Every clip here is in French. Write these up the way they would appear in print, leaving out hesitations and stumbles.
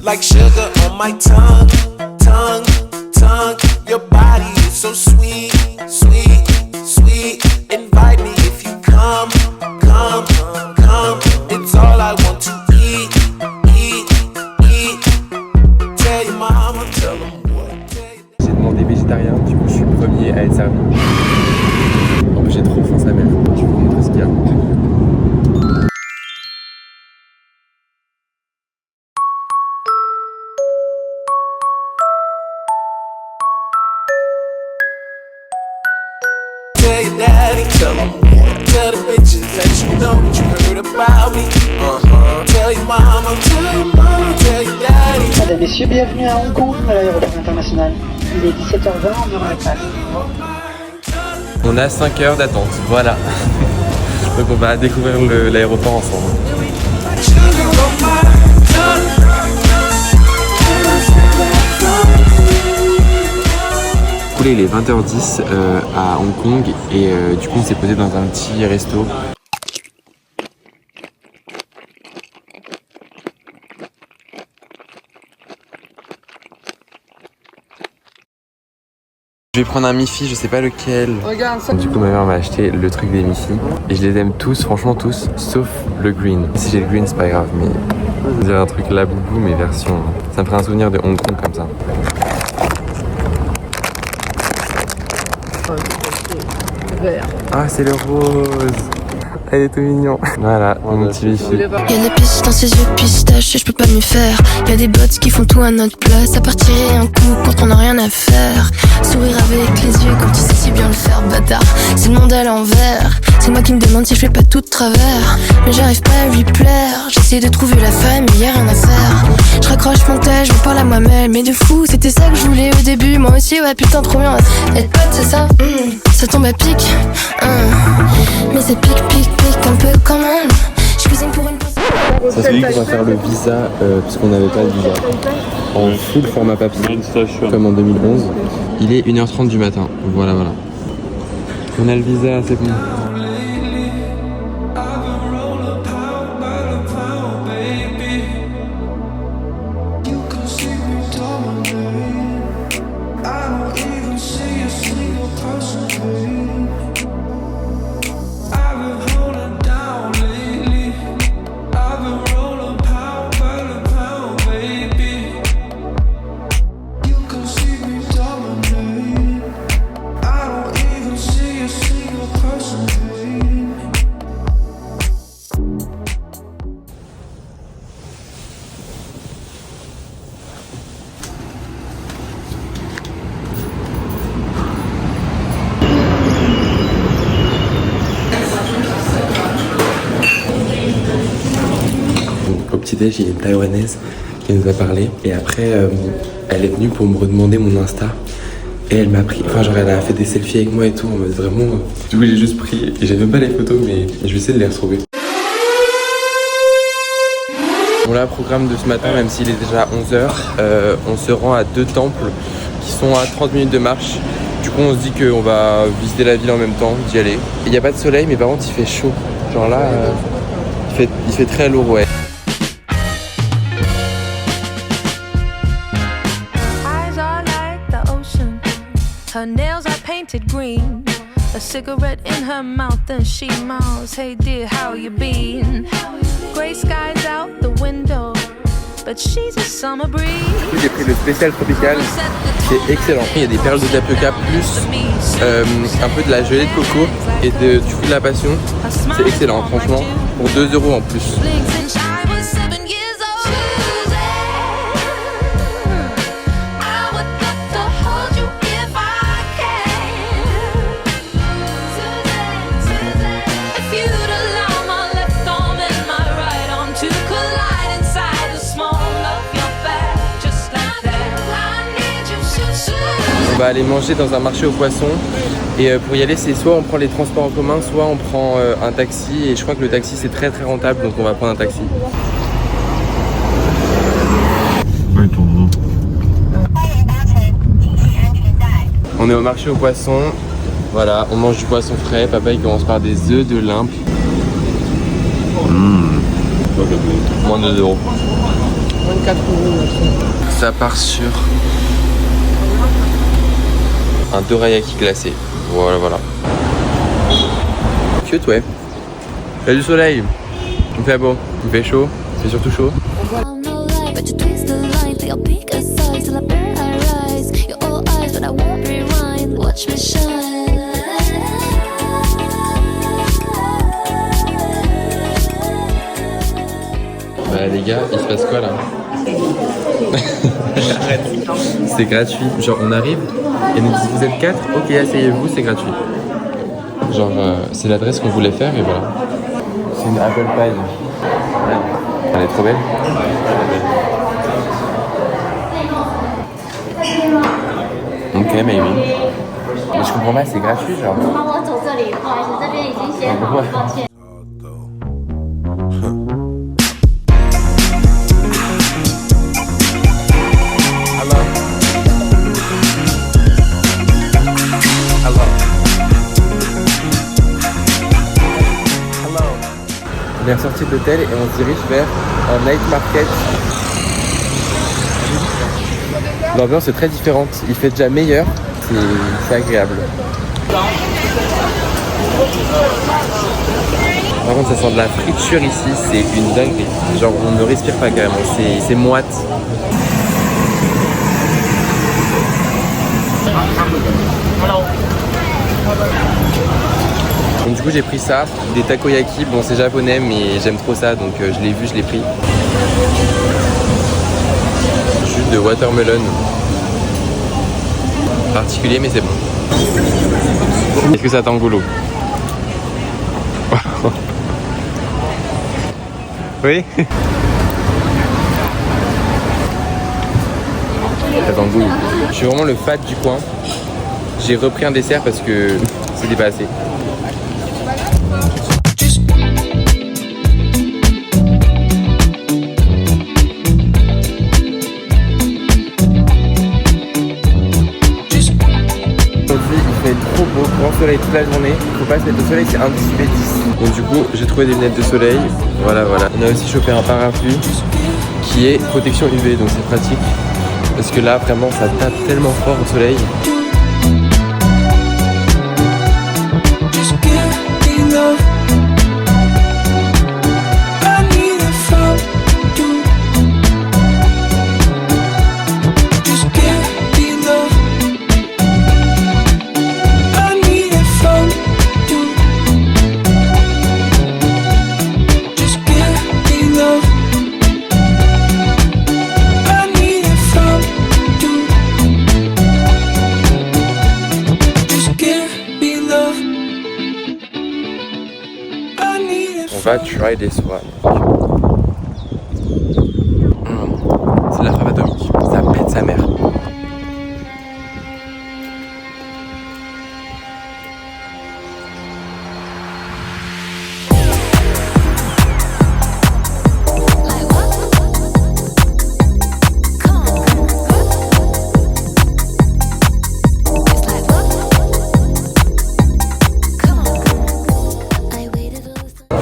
like sugar on my tongue, tongue, tongue. Your body is so sweet, sweet, sweet. Invite me if you come, come, come. It's all I want to eat, eat, eat. Tell your mama, tell them what. J'ai demandé végétarien, du coup je suis le premier à être servi. En plus j'ai trop faim sa mère, je vais vous montrer ce qu'il y a. Tell your daddy, tell him, tell the bitches that you know that you heard about me. Tell your mama, tell your mama, tell your daddy. Mesdames et messieurs, bienvenue à Hong Kong, à l'aéroport international. Il est 17h20, on aura la place. On a 5 heures d'attente, voilà. Donc on va découvrir l'aéroport ensemble. Il est 20h10 à Hong Kong et du coup on s'est posé dans un petit resto. Je vais prendre un Mi-Fi, je sais pas lequel. Regarde ça. Du coup ma mère m'a acheté le truc des Mi-Fi et je les aime tous, franchement tous, sauf le green. Si j'ai le green c'est pas grave, mais c'est un truc Labubu mais version. Ça me ferait un souvenir de Hong Kong comme ça. Ah c'est le rose. Elle est tout mignon. Voilà, mon petit Wi-Fi. Y'a des pistes dans ses yeux pistaches et je peux pas mieux faire. Y'a des bots qui font tout à notre place. À partir un coup quand on a rien à faire. Sourire avec les yeux quand tu sais si bien le faire, bâtard. C'est le monde à l'envers. C'est moi qui me demande si je fais pas tout de travers. Mais j'arrive pas à lui plaire. J'essaie de trouver la femme mais y'a rien à faire. Je raccroche mon tel, je me parle à moi-même. Mais de fou, c'était ça que je voulais au début. Moi aussi, ouais putain trop bien. Être pote c'est ça, ça tombe à pic. Mais c'est pic, pic, pic un peu quand même. Je cuisine pour une personne. C'est celui qui va faire le visa puisqu'on n'avait pas le visa. En full format papier, comme en 2011. Il est 1h30 du matin. Voilà, voilà. On a le visa, c'est bon. Au petit-déj, il y a une taïwanaise qui nous a parlé et après elle est venue pour me redemander mon Insta et elle m'a pris, enfin genre elle a fait des selfies avec moi et tout en mode vraiment, du coup j'ai juste pris et j'ai même pas les photos mais je vais essayer de les retrouver. Bon là, programme de ce matin, même s'il est déjà 11h, on se rend à 2 temples qui sont à 30 minutes de marche. Du coup on se dit qu'on va visiter la ville en même temps, d'y aller. Il n'y a pas de soleil mais par contre il fait chaud, genre là il fait très lourd, ouais. Her nails are painted green, a cigarette in her mouth and she mouths, hey dear, how you been? Gray skies out the window, but she's a summer breeze. J'ai pris le spécial tropical, qui est excellent. Il y a des perles de tapioca plus un peu de la gelée de coco et du fruit de la passion. C'est excellent, franchement, pour 2 € en plus. On va aller manger dans un marché aux poissons et pour y aller c'est soit on prend les transports en commun, soit on prend un taxi et je crois que le taxi c'est très très rentable donc on va prendre un taxi. On est au marché aux poissons, voilà, on mange du poisson frais, papa il commence par des œufs de limpe. Moins de 2 €. 24 €. Ça part sur un dorayaki glacé. Voilà, voilà. Cute, ouais. Il y a du soleil. Il fait beau, il fait chaud, il fait surtout chaud. Bah les gars, il se passe quoi là? C'est gratuit. Genre on arrive et nous disent vous êtes 4, ok asseyez-vous, c'est gratuit. Genre c'est l'adresse qu'on voulait faire et voilà. C'est une apple pie. Elle est trop belle. Ok maybe. Mais je comprends pas, c'est gratuit genre. On est ressorti de l'hôtel et on se dirige vers un night market. L'ambiance est très différente, il fait déjà meilleur, c'est agréable. Par contre ça sent de la friture ici, c'est une dinguerie. Genre on ne respire pas carrément, c'est moite. Donc du coup j'ai pris ça, des takoyaki, bon c'est japonais mais j'aime trop ça donc je l'ai vu, je l'ai pris. Jus de watermelon. Particulier mais c'est bon. Est-ce que ça t'engoule? Oui. Ça t'engoule. Je suis vraiment le fat du coin. J'ai repris un dessert parce que c'était pas assez. Trop beau, grand soleil toute la journée. Faut pas se mettre au soleil, c'est un petit B10. Donc du coup, j'ai trouvé des lunettes de soleil. Voilà, voilà. On a aussi chopé un parapluie qui est protection UV, donc c'est pratique. Parce que là, vraiment, ça tape tellement fort au soleil. On va try des soirs. C'est de la frappe atomique. Ça pète sa mère.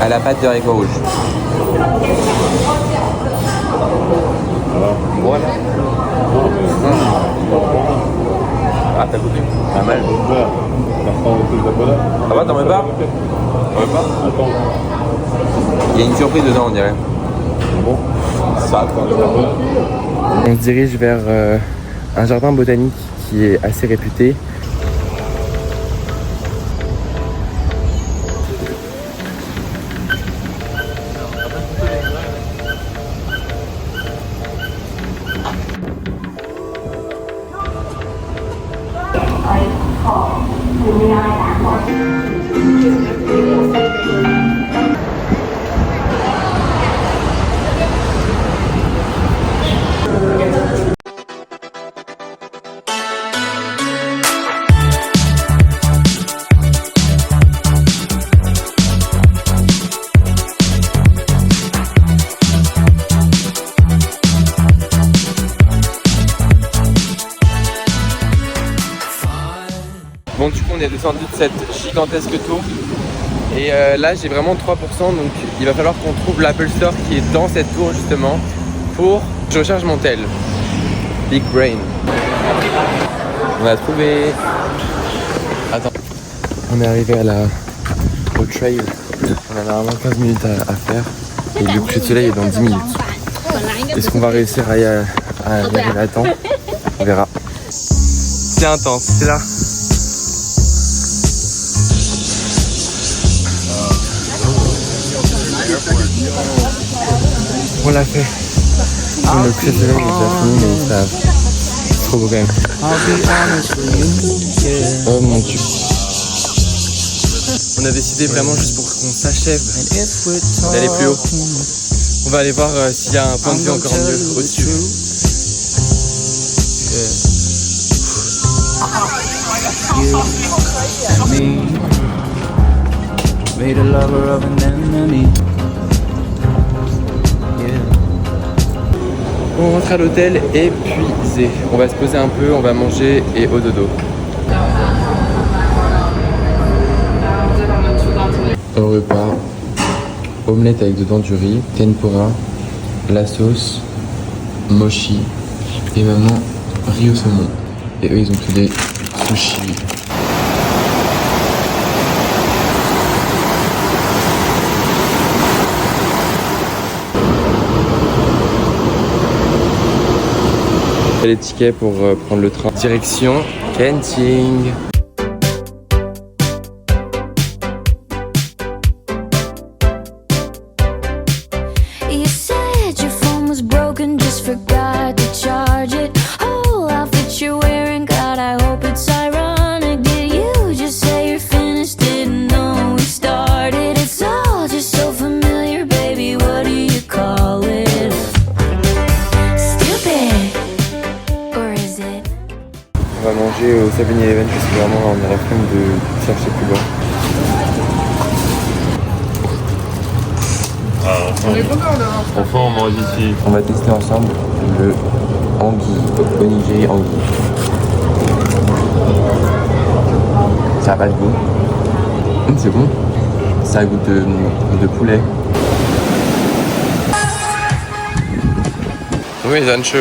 À la pâte de haricots rouges. Voilà. Ah, t'as goûté? Pas mal. Ah bah, t'en veux pas? T'en veux pas? Il y a une surprise dedans, on dirait. Bon. Ça, on se dirige vers un jardin botanique qui est assez réputé. Bon, du coup, on est descendu de cette gigantesque tour. Et là, j'ai vraiment 3%. Donc, il va falloir qu'on trouve l'Apple Store qui est dans cette tour, justement. pour je recharge mon tel. Big Brain. On a trouvé. Attends. On est arrivé au trail. On a normalement 15 minutes à faire. Et le coucher de soleil est dans 10 minutes. Est-ce qu'on va réussir à y arriver à temps? On verra. C'est intense, c'est là. On l'a fait. Le coucher de soleil est déjà fini, mais ça. C'est trop beau quand même. Oh mon dieu. On a décidé vraiment juste pour qu'on s'achève d'aller plus haut. On va aller voir s'il y a un point de vue encore mieux au-dessus. On rentre à l'hôtel épuisé. On va se poser un peu, on va manger et au dodo. Au repas, omelette avec dedans du riz, tempura, la sauce, mochi et maman riz au saumon. Et eux ils ont pris des sushis. Les tickets pour prendre le train. Direction Kenting. You said your phone was broken, just forgot to charge it. Whole outfit you're wearing, God, I hope it's ironic. Did you just say you're finished? Didn't know we started. It's all just so familiar, baby. What do you call it? Stupid, or is it? On va manger au 7-Eleven parce que vraiment on a la flemme de chercher plus loin. Enfin, on mange ici. On va tester ensemble le anguille, onigiri anguille. Ça a pas de goût. C'est bon. Ça a goût de poulet. Oui, Zanche.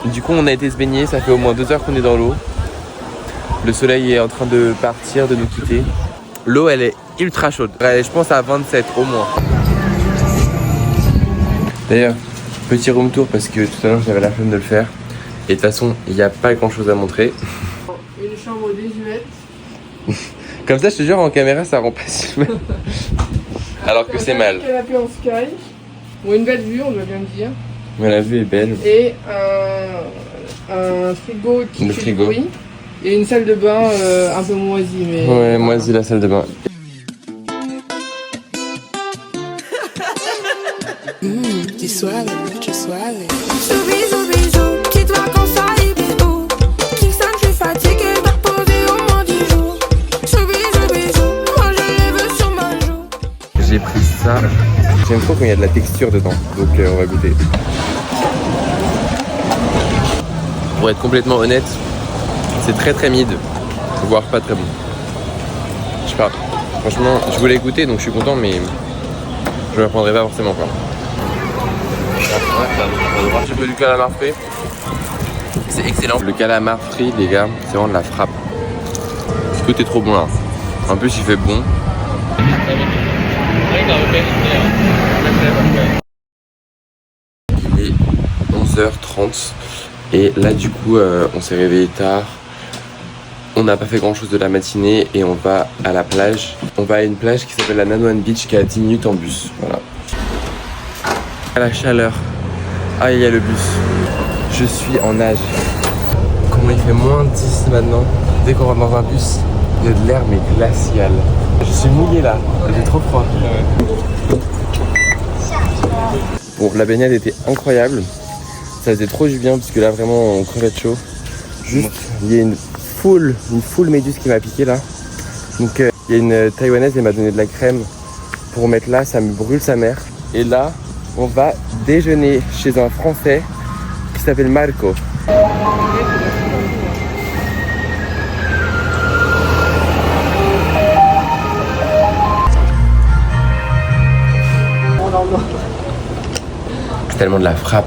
Du coup, on a été se baigner. Ça fait au moins 2 heures qu'on est dans l'eau. Le soleil est en train de partir, de nous quitter. L'eau, elle est ultra chaude. Je pense à 27 au moins. D'ailleurs, petit room tour parce que tout à l'heure j'avais la flemme de le faire. Et de toute façon, il n'y a pas grand chose à montrer. Une chambre désuète. Comme ça, je te jure, en caméra, ça rend pas si mal. Alors que c'est mal. Un canapé en sky. Bon, une belle vue, on doit bien le dire. Mais la vue est belle. Et un frigo qui fait du bruit. Et une salle de bain un peu moisie. Mais... Ouais, moisie la salle de bain. Tu suave, tu suave. Bisous, bisous, petite vacances à Ibiza. Kingston, je suis fatiguée, je dois poser au moins 10 jours. Bisous, moi je les veux sur ma joue. J'ai pris ça. J'aime trop quand il y a de la texture dedans. Donc on va goûter. Pour être complètement honnête, c'est très mid, voire pas très bon. Je sais pas. Franchement, je voulais goûter donc je suis content, mais je ne le prendrai pas forcément quoi. Un peu du calamar frit. C'est excellent. Le calamar frit, les gars, c'est vraiment de la frappe. Tout est trop bon là. En plus, il fait bon. Il est 11h30 et là du coup on s'est réveillé tard. On n'a pas fait grand chose de la matinée et on va à la plage. On va à une plage qui s'appelle la Nanoan Beach qui est à 10 minutes en bus. Voilà. À la chaleur. Ah, il y a le bus. Je suis en nage. Comment il fait moins 10 maintenant. Dès qu'on rentre dans un bus, il y a de l'air mais glacial. Je suis mouillé là, j'ai trop froid. Bon, la baignade était incroyable. Ça faisait trop du bien parce que là vraiment on crevait de chaud. Juste, il y a une foule méduse qui m'a piqué là. Donc il y a une taïwanaise, elle m'a donné de la crème pour mettre là, ça me brûle sa mère. Et là, on va déjeuner chez un Français qui s'appelle Marco. C'est tellement de la frappe.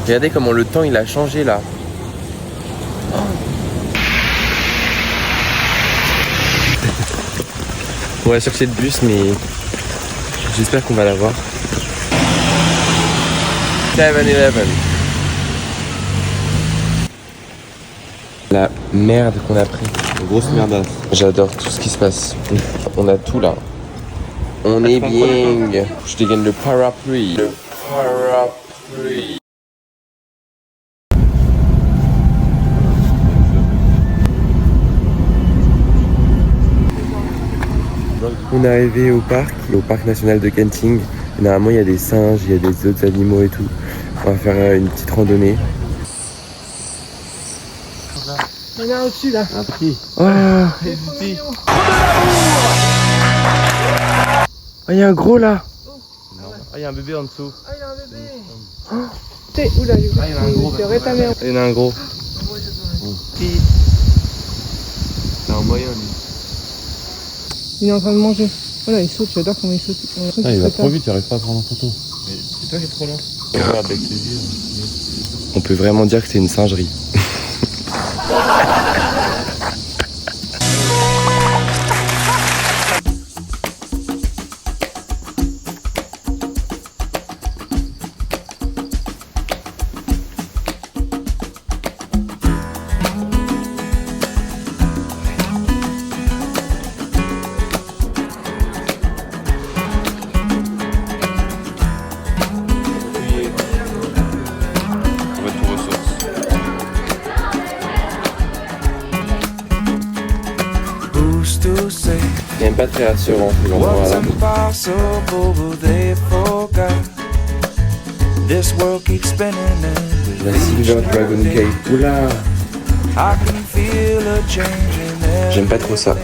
Regardez comment le temps il a changé là. On va chercher le bus mais j'espère qu'on va l'avoir. 7-Eleven. La merde qu'on a pris. Une grosse merdasse. J'adore tout ce qui se passe. On a tout là. On est bien. Je dégaine le parapluie. Le parapluie. On est arrivé au parc national de Genting. Normalement il y a des singes, il y a des autres animaux et tout. On va faire une petite randonnée. Il y en a un au-dessus là. Un petit. Oh, il y a un gros là. Ah, il y a un bébé en dessous. Ah, il y a un bébé. Oula, il y a un gros. Ta mère. Il y en a un gros. C'est un moyen lui. Il est en train de manger. Voilà, il saute, j'adore comment il saute. Ah, il va trop vite, tu arrives pas à prendre en photo. Mais c'est toi qui es trop lent. Regarde avec les yeux. On peut vraiment dire que c'est une singerie. Retour aux sources. Who's to say C'est même pas très rassurant l'endroit what's là. impossible will they forget? This world keeps spinning and La Silver Dragon Cave. Oula, I can feel a change in j'aime pas trop ça.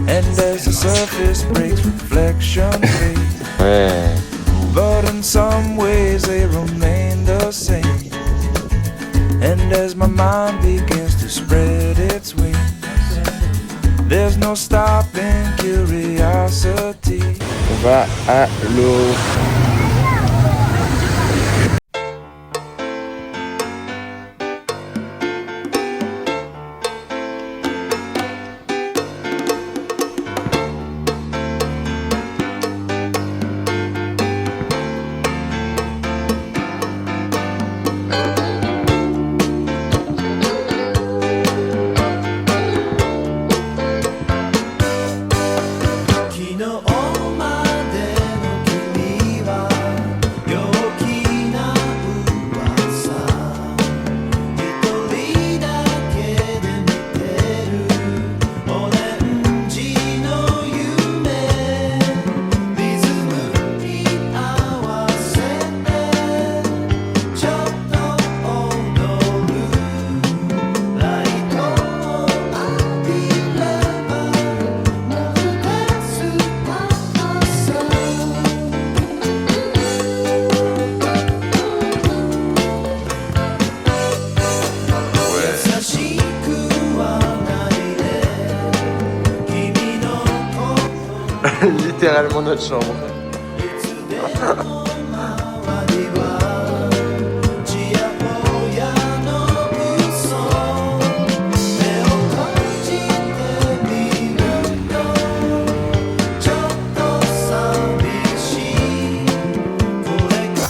and as the surface breaks, reflection fades. Ouais. But in some ways they remain the same. And as my mind begins to spread its wings, there's no stopping curiosity. On va à l'eau. Littéralement notre chambre.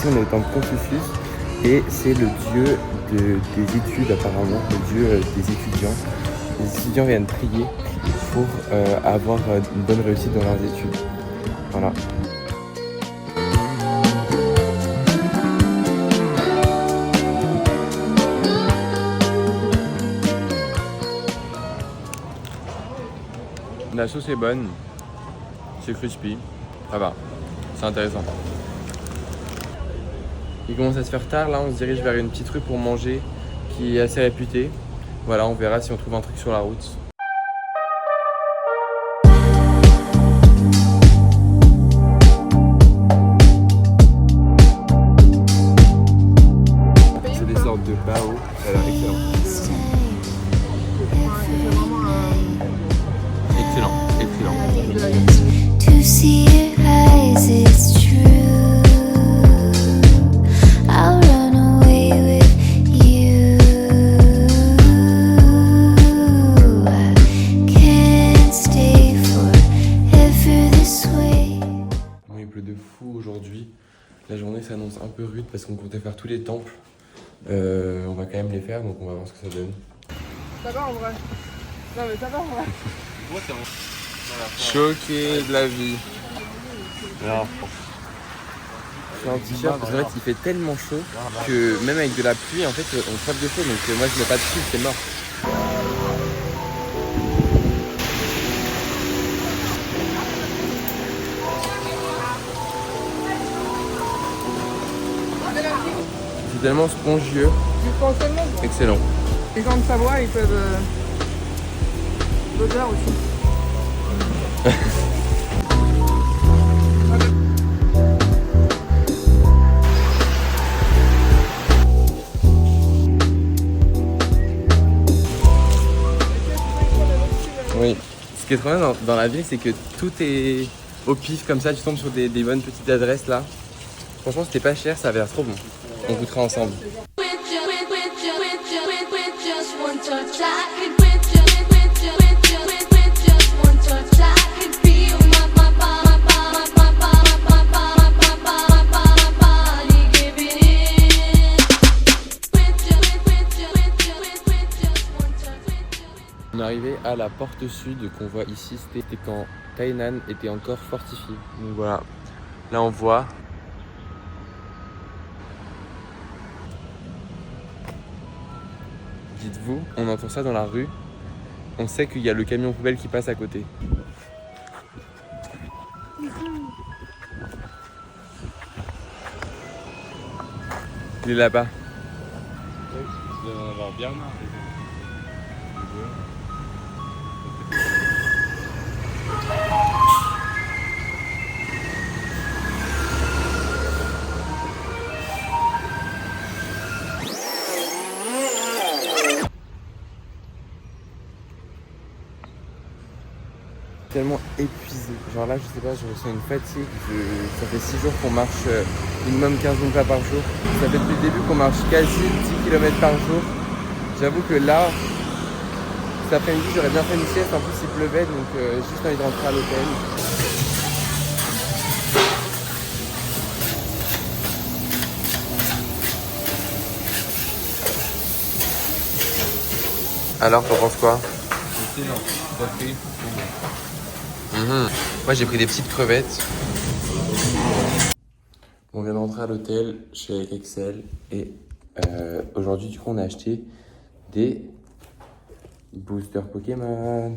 On est en Confucius et c'est le dieu des études apparemment, le dieu des étudiants. Les étudiants viennent prier pour avoir une bonne réussite dans leurs études. Voilà. La sauce est bonne, c'est crispy, ça va, c'est intéressant. Il commence à se faire tard, là on se dirige vers une petite rue pour manger qui est assez réputée. Voilà, on verra si on trouve un truc sur la route. C'est des sortes de bao, ça a l'air excellent. Excellent. To see your eyes, it's true. I'll run away with you. I can't stay forever this way. Bon, il pleut de fou aujourd'hui. La journée s'annonce un peu rude parce qu'on comptait faire tous les temples. On va quand même les faire, donc on va voir ce que ça donne. Ça va en vrai. Non mais ça va en vrai. Choqué de la vie. J'ai un t-shirt parce qu'en fait il fait tellement chaud que même avec de la pluie en fait on crève de chaud, donc moi je mets pas de pull, c'est mort. C'est tellement spongieux. Du seulement. Excellent. Les gens de Savoie ils peuvent l'odeur aussi. Oui. Ce qui est trop bien dans la ville, c'est que tout est au pif comme ça, tu tombes sur des bonnes petites adresses là. Franchement, c'était pas cher, ça avait l'air trop bon. On goûtera ensemble. On est arrivé à la porte sud qu'on voit ici, c'était quand Tainan était encore fortifié. Donc voilà, là on voit. Dites-vous, on entend ça dans la rue, on sait qu'il y a le camion poubelle qui passe à côté. Il est là-bas. Tu dois en avoir bien marre. Tellement épuisé, genre là je sais pas, je ressens une fatigue, ça fait 6 jours qu'on marche minimum 15 000 pas par jour, ça fait depuis le début qu'on marche quasi 10 km par jour. J'avoue que là, cet après-midi j'aurais bien fait une sieste, en plus il pleuvait donc j'ai juste envie de rentrer à l'hôtel. Alors t'en penses quoi? Excellent, tout à fait. Moi j'ai pris des petites crevettes. On vient de rentrer à l'hôtel chez Excel et aujourd'hui du coup on a acheté des boosters Pokémon.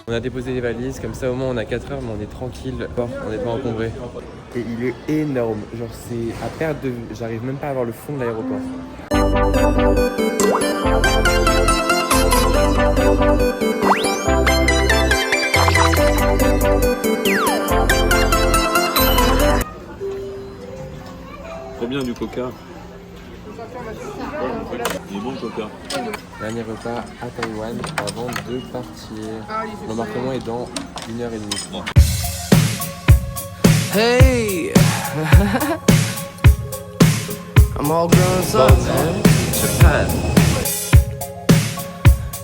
On a déposé les valises, comme ça au moins on a 4 heures mais on est tranquille, on n'est pas encombré. Et il est énorme, genre c'est à perte de vue, j'arrive même pas à voir le fond de l'aéroport. combien du coca? Il est bon le coca. Dernier repas à Taïwan avant de partir. L'embarquement est dans 1h30. Hey, I'm all grown up, man. Japan.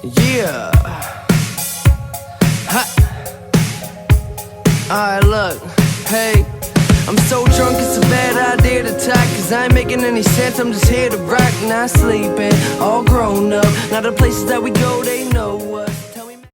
Yeah. Ha. Alright, look. Hey, I'm so drunk it's a bad idea to talk, cause I ain't making any sense. I'm just here to rock, not sleeping. All grown up. Now the places that we go, they know.